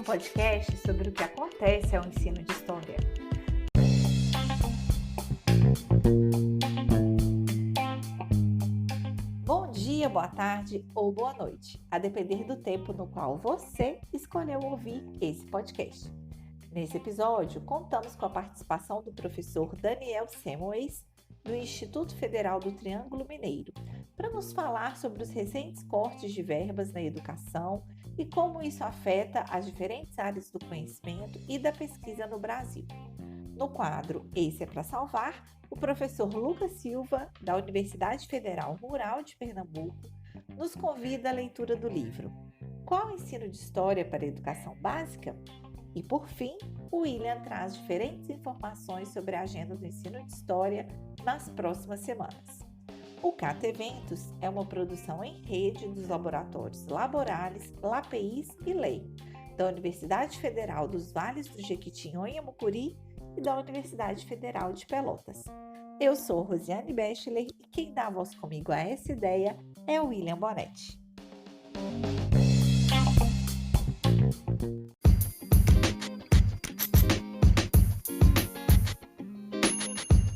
podcast sobre o que acontece ao ensino de história. Bom dia, boa tarde ou boa noite, a depender do tempo no qual você escolheu ouvir esse podcast. Nesse episódio, contamos com a participação do professor Daniel Samuels, do Instituto Federal do Triângulo Mineiro, para nos falar sobre os recentes cortes de verbas na educação e como isso afeta as diferentes áreas do conhecimento e da pesquisa no Brasil. No quadro Esse é para Salvar, o professor Lucas Silva, da Universidade Federal Rural de Pernambuco, nos convida à leitura do livro Qual o ensino de história para a educação básica? E, por fim, o William traz diferentes informações sobre a agenda do ensino de história nas próximas semanas. O CAT Eventos é uma produção em rede dos laboratórios Laboralis, LAPEIS e LEI, da Universidade Federal dos Vales do Jequitinhonha, Mucuri e da Universidade Federal de Pelotas. Eu sou Rosiane Bechler e quem dá a voz comigo a essa ideia é o William Bonetti.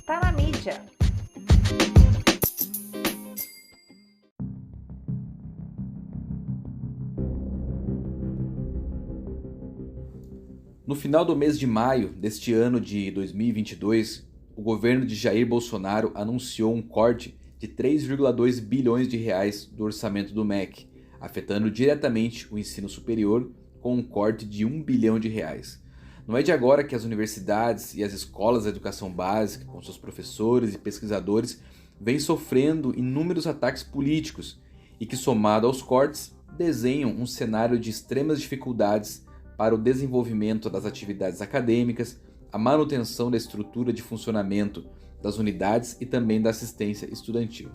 Tá na mídia. No final do mês de maio deste ano de 2022, o governo de Jair Bolsonaro anunciou um corte de 3,2 bilhões de reais do orçamento do MEC, afetando diretamente o ensino superior com um corte de 1 bilhão de reais. Não é de agora que as universidades e as escolas da educação básica, com seus professores e pesquisadores, vêm sofrendo inúmeros ataques políticos e que, somado aos cortes, desenham um cenário de extremas dificuldades para o desenvolvimento das atividades acadêmicas, a manutenção da estrutura de funcionamento das unidades e também da assistência estudantil.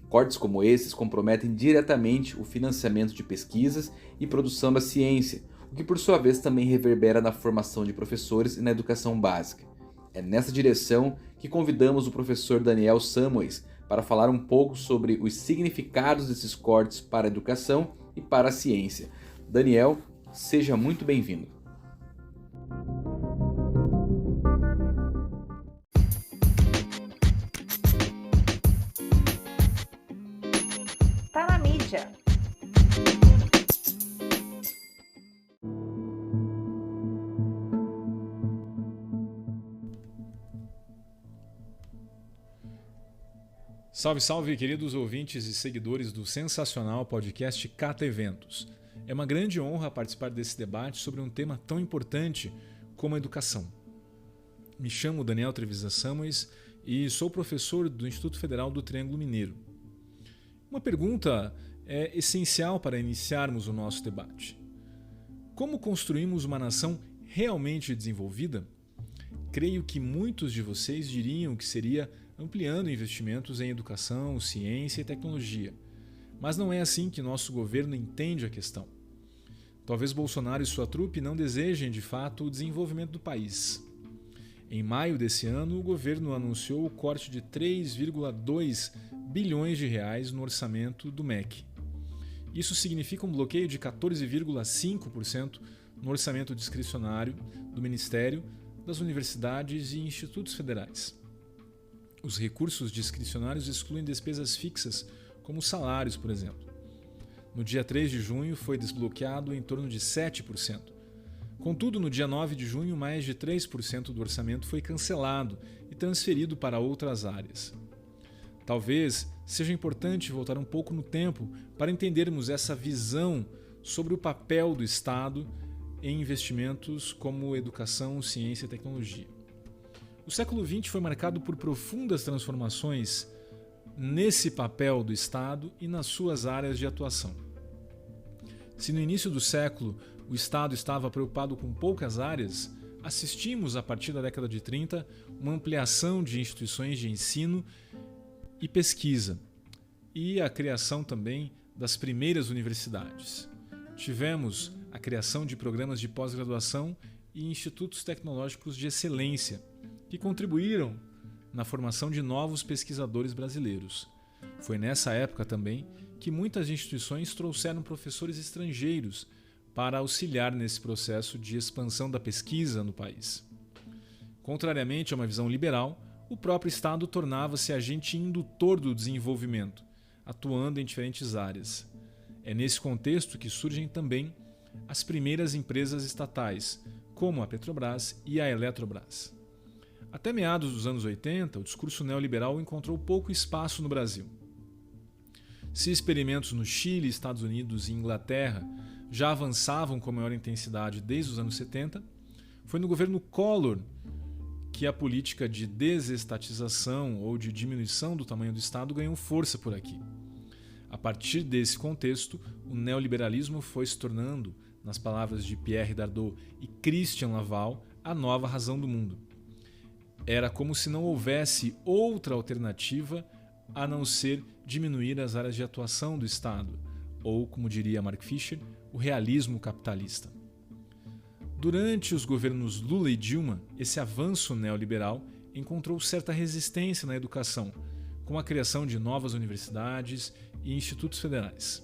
Cortes como esses comprometem diretamente o financiamento de pesquisas e produção da ciência, o que por sua vez também reverbera na formação de professores e na educação básica. É nessa direção que convidamos o professor Daniel Samuels para falar um pouco sobre os significados desses cortes para a educação e para a ciência. Daniel, seja muito bem-vindo. Tá na mídia. Salve, salve, queridos ouvintes e seguidores do sensacional podcast CAT Eventos. É uma grande honra participar desse debate sobre um tema tão importante como a educação. Me chamo Daniel Trevisan Samuels e sou professor do Instituto Federal do Triângulo Mineiro. Uma pergunta é essencial para iniciarmos o nosso debate. Como construímos uma nação realmente desenvolvida? Creio que muitos de vocês diriam que seria ampliando investimentos em educação, ciência e tecnologia. Mas não é assim que nosso governo entende a questão. Talvez Bolsonaro e sua trupe não desejem de fato o desenvolvimento do país. Em maio desse ano, o governo anunciou o corte de 3,2 bilhões de reais no orçamento do MEC. Isso significa um bloqueio de 14,5% no orçamento discricionário do Ministério, das universidades e institutos federais. Os recursos discricionários excluem despesas fixas, como salários, por exemplo. No dia 3 de junho foi desbloqueado em torno de 7%. Contudo, no dia 9 de junho, mais de 3% do orçamento foi cancelado e transferido para outras áreas. Talvez seja importante voltar um pouco no tempo para entendermos essa visão sobre o papel do Estado em investimentos como educação, ciência e tecnologia. O século XX foi marcado por profundas transformações nesse papel do Estado e nas suas áreas de atuação. Se no início do século o Estado estava preocupado com poucas áreas, assistimos a partir da década de 30 uma ampliação de instituições de ensino e pesquisa e a criação também das primeiras universidades. Tivemos a criação de programas de pós-graduação e institutos tecnológicos de excelência, que contribuíram na formação de novos pesquisadores brasileiros. Foi nessa época também que muitas instituições trouxeram professores estrangeiros para auxiliar nesse processo de expansão da pesquisa no país. Contrariamente a uma visão liberal, o próprio Estado tornava-se agente indutor do desenvolvimento, atuando em diferentes áreas. É nesse contexto que surgem também as primeiras empresas estatais, como a Petrobras e a Eletrobras. Até meados dos anos 80, o discurso neoliberal encontrou pouco espaço no Brasil. Se experimentos no Chile, Estados Unidos e Inglaterra já avançavam com maior intensidade desde os anos 70, foi no governo Collor que a política de desestatização ou de diminuição do tamanho do Estado ganhou força por aqui. A partir desse contexto, o neoliberalismo foi se tornando, nas palavras de Pierre Dardot e Christian Laval, a nova razão do mundo. Era como se não houvesse outra alternativa a não ser diminuir as áreas de atuação do Estado, ou, como diria Mark Fisher, o realismo capitalista. Durante os governos Lula e Dilma, esse avanço neoliberal encontrou certa resistência na educação, com a criação de novas universidades e institutos federais,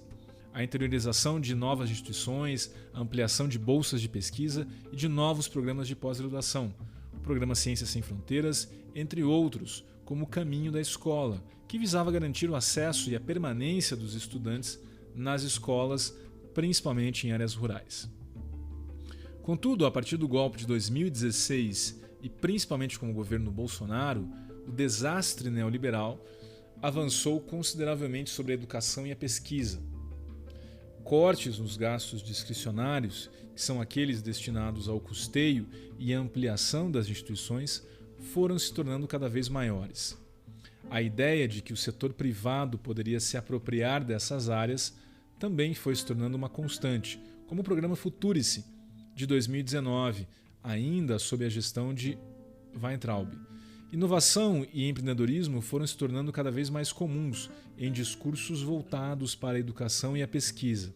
a interiorização de novas instituições, a ampliação de bolsas de pesquisa e de novos programas de pós-graduação, o programa Ciências Sem Fronteiras, entre outros, como o Caminho da Escola, que visava garantir o acesso e a permanência dos estudantes nas escolas, principalmente em áreas rurais. Contudo, a partir do golpe de 2016 e principalmente com o governo Bolsonaro, o desastre neoliberal avançou consideravelmente sobre a educação e a pesquisa. Cortes nos gastos discricionários, que são aqueles destinados ao custeio e à ampliação das instituições, foram se tornando cada vez maiores. A ideia de que o setor privado poderia se apropriar dessas áreas também foi se tornando uma constante, como o programa Futurice, de 2019, ainda sob a gestão de Weintraub. Inovação e empreendedorismo foram se tornando cada vez mais comuns em discursos voltados para a educação e a pesquisa.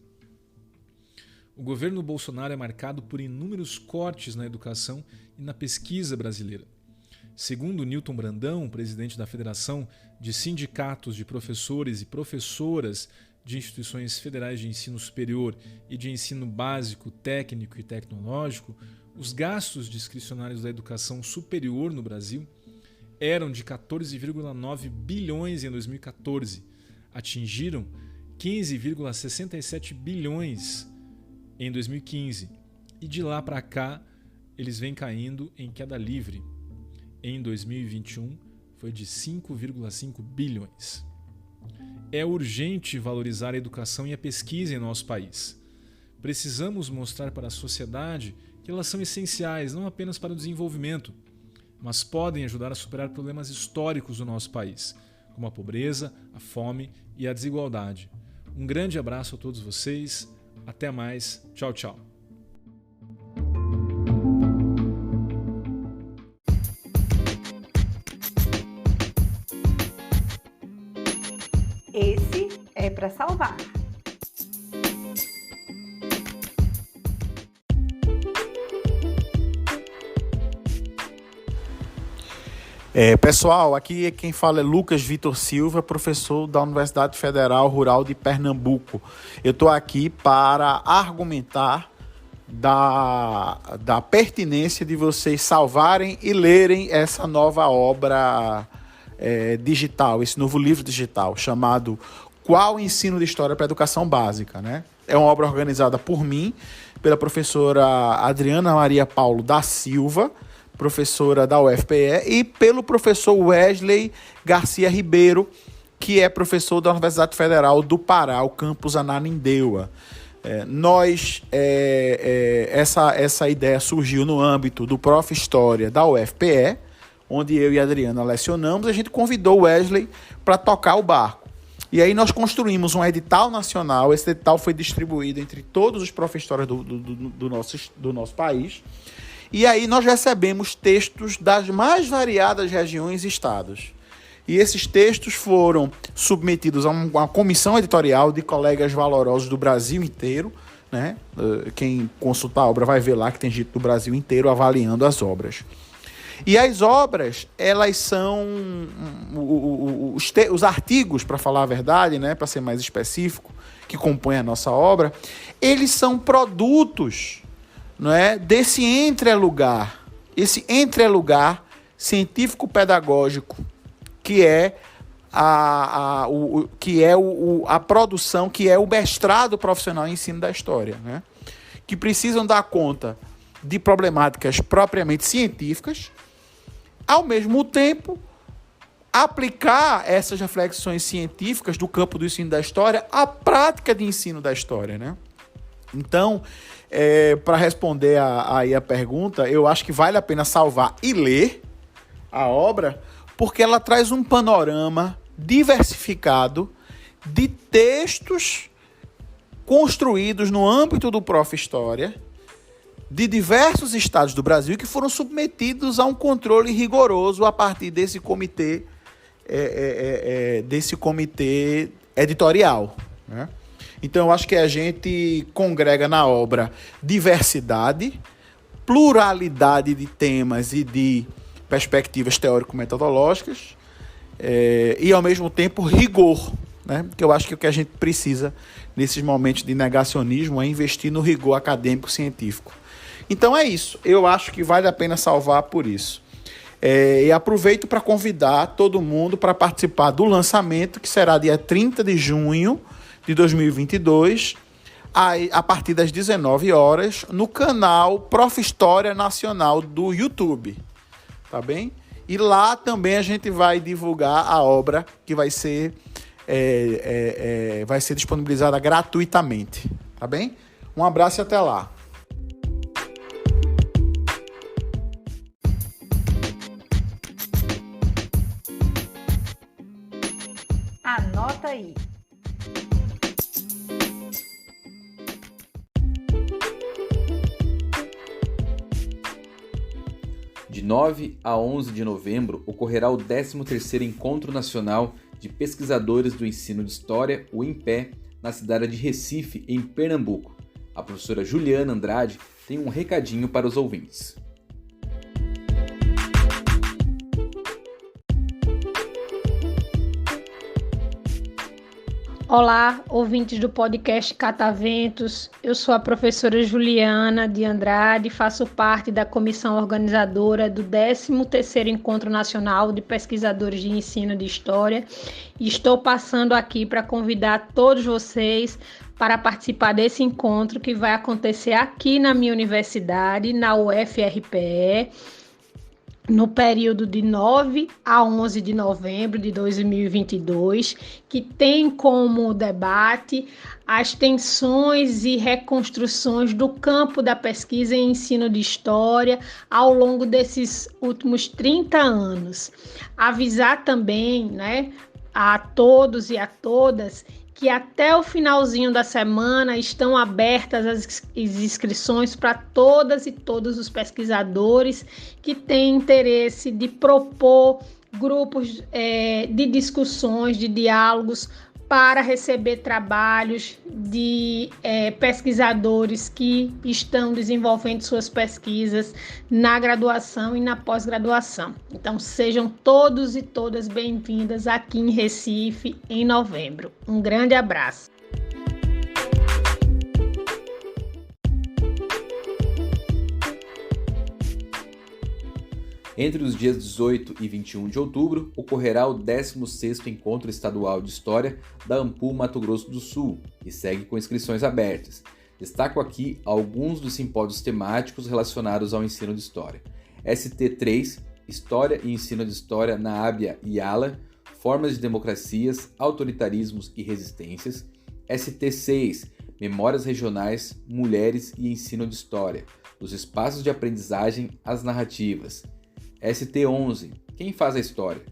O governo Bolsonaro é marcado por inúmeros cortes na educação e na pesquisa brasileira. Segundo Newton Brandão, presidente da Federação de Sindicatos de Professores e Professoras de Instituições Federais de Ensino Superior e de Ensino Básico, Técnico e Tecnológico, os gastos discricionários da educação superior no Brasil eram de 14,9 bilhões em 2014, atingiram 15,67 bilhões em 2015 e de lá para cá eles vêm caindo em queda livre. Em 2021 foi de 5,5 bilhões. É urgente valorizar a educação e a pesquisa em nosso país. Precisamos mostrar para a sociedade que elas são essenciais não apenas para o desenvolvimento, mas podem ajudar a superar problemas históricos do nosso país, como a pobreza, a fome e a desigualdade. Um grande abraço a todos vocês. Até mais. Tchau, tchau. Esse é para salvar. Pessoal, aqui quem fala é Lucas Vitor Silva, professor da Universidade Federal Rural de Pernambuco. Eu estou aqui para argumentar da pertinência de vocês salvarem e lerem essa nova obra digital, esse novo livro digital, chamado Qual o Ensino de História para a Educação Básica, né? É uma obra organizada por mim, pela professora Adriana Maria Paulo da Silva, professora da UFPE, e pelo professor Wesley Garcia Ribeiro, que é professor da Universidade Federal do Pará, o campus Ananindeua. Essa ideia surgiu no âmbito do Prof. História da UFPE, onde eu e a Adriana lecionamos. A gente convidou o Wesley para tocar o barco. E aí nós construímos um edital nacional. Esse edital foi distribuído entre todos os Prof. História do nosso país. E aí nós recebemos textos das mais variadas regiões e estados. E esses textos foram submetidos a uma comissão editorial de colegas valorosos do Brasil inteiro, né? Quem consultar a obra vai ver lá que tem gente do Brasil inteiro avaliando as obras. E as obras, elas são os artigos, para falar a verdade, né, para ser mais específico, que compõem a nossa obra, eles são produtos, não é, desse entrelugar, esse entrelugar científico-pedagógico, que é a produção, que é o mestrado profissional em ensino da história, né, que precisam dar conta de problemáticas propriamente científicas, ao mesmo tempo aplicar essas reflexões científicas do campo do ensino da história à prática de ensino da história, né? Então, para responder aí a pergunta, eu acho que vale a pena salvar e ler a obra, porque ela traz um panorama diversificado de textos construídos no âmbito do Prof. História, de diversos estados do Brasil, que foram submetidos a um controle rigoroso a partir desse comitê editorial, né? Então, eu acho que a gente congrega na obra diversidade, pluralidade de temas e de perspectivas teórico-metodológicas, e, ao mesmo tempo, rigor, né? Porque eu acho que o que a gente precisa nesses momentos de negacionismo é investir no rigor acadêmico-científico. Então é isso, eu acho que vale a pena salvar por isso. E aproveito para convidar todo mundo para participar do lançamento, que será dia 30 de junho de 2022, a partir das 19 horas, no canal Prof. História Nacional do YouTube, tá bem? E lá também a gente vai divulgar a obra que vai ser disponibilizada gratuitamente, tá bem? Um abraço e até lá. Anota aí. De 9 a 11 de novembro ocorrerá o 13º Encontro Nacional de Pesquisadores do Ensino de História, o INPE, na cidade de Recife, em Pernambuco. A professora Juliana Andrade tem um recadinho para os ouvintes. Olá, ouvintes do podcast Cataventos. Eu sou a professora Juliana de Andrade, faço parte da comissão organizadora do 13º Encontro Nacional de Pesquisadores de Ensino de História e estou passando aqui para convidar todos vocês para participar desse encontro que vai acontecer aqui na minha universidade, na UFRPE, no período de 9 a 11 de novembro de 2022, que tem como debate as tensões e reconstruções do campo da pesquisa em ensino de história ao longo desses últimos 30 anos. Avisar também, né, a todos e a todas que até o finalzinho da semana estão abertas as inscrições para todas e todos os pesquisadores que têm interesse de propor grupos de discussões, de diálogos, para receber trabalhos de pesquisadores que estão desenvolvendo suas pesquisas na graduação e na pós-graduação. Então, sejam todos e todas bem-vindas aqui em Recife em novembro. Um grande abraço. Entre os dias 18 e 21 de outubro, ocorrerá o 16º Encontro Estadual de História da AMPU Mato Grosso do Sul e segue com inscrições abertas. Destaco aqui alguns dos simpósios temáticos relacionados ao ensino de História. ST3, História e Ensino de História na Ábia e Ala, Formas de Democracias, Autoritarismos e Resistências. ST6, Memórias Regionais, Mulheres e Ensino de História, dos Espaços de Aprendizagem às Narrativas. ST11, Quem faz a História?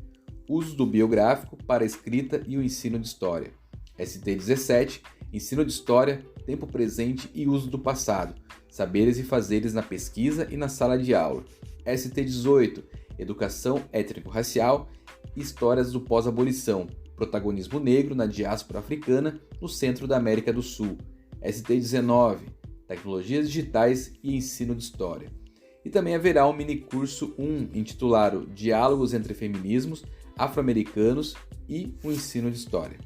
Uso do biográfico para a escrita e o ensino de história. ST17, Ensino de História, Tempo Presente e Uso do Passado, Saberes e Fazeres na Pesquisa e na Sala de Aula. ST18, Educação Étnico-Racial e Histórias do Pós-Abolição, Protagonismo Negro na Diáspora Africana no Centro da América do Sul. ST19, Tecnologias Digitais e Ensino de História. E também haverá um minicurso 1 intitulado Diálogos entre Feminismos, Afro-Americanos e o Ensino de História.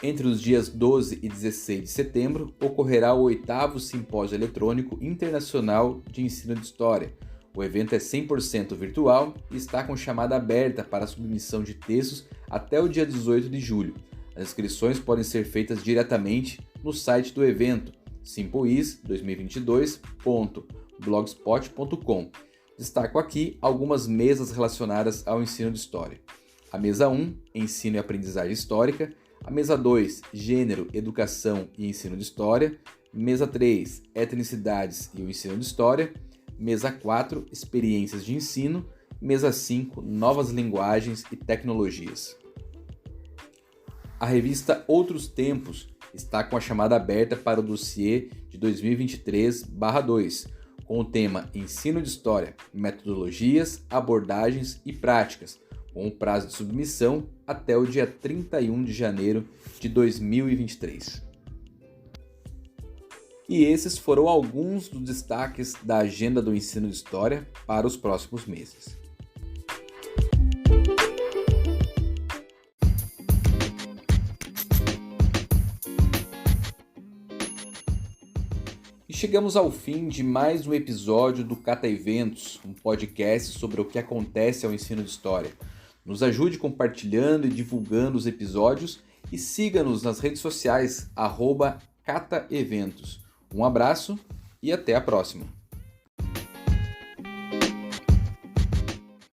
Entre os dias 12 e 16 de setembro, ocorrerá o 8º Simpósio Eletrônico Internacional de Ensino de História. O evento é 100% virtual e está com chamada aberta para a submissão de textos até o dia 18 de julho. As inscrições podem ser feitas diretamente no site do evento, simpois2022.blogspot.com. Destaco aqui algumas mesas relacionadas ao ensino de história. A mesa 1, Ensino e Aprendizagem Histórica. A mesa 2, Gênero, Educação e Ensino de História. Mesa 3, Etnicidades e o Ensino de História. Mesa 4, Experiências de Ensino. Mesa 5, Novas Linguagens e Tecnologias. A revista Outros Tempos está com a chamada aberta para o dossiê de 2023/2, com o tema Ensino de História, Metodologias, Abordagens e Práticas, com o prazo de submissão até o dia 31 de janeiro de 2023. E esses foram alguns dos destaques da agenda do ensino de história para os próximos meses. E chegamos ao fim de mais um episódio do Cata Eventos, um podcast sobre o que acontece ao ensino de história. Nos ajude compartilhando e divulgando os episódios e siga-nos nas redes sociais, @cataeventos. Um abraço e até a próxima!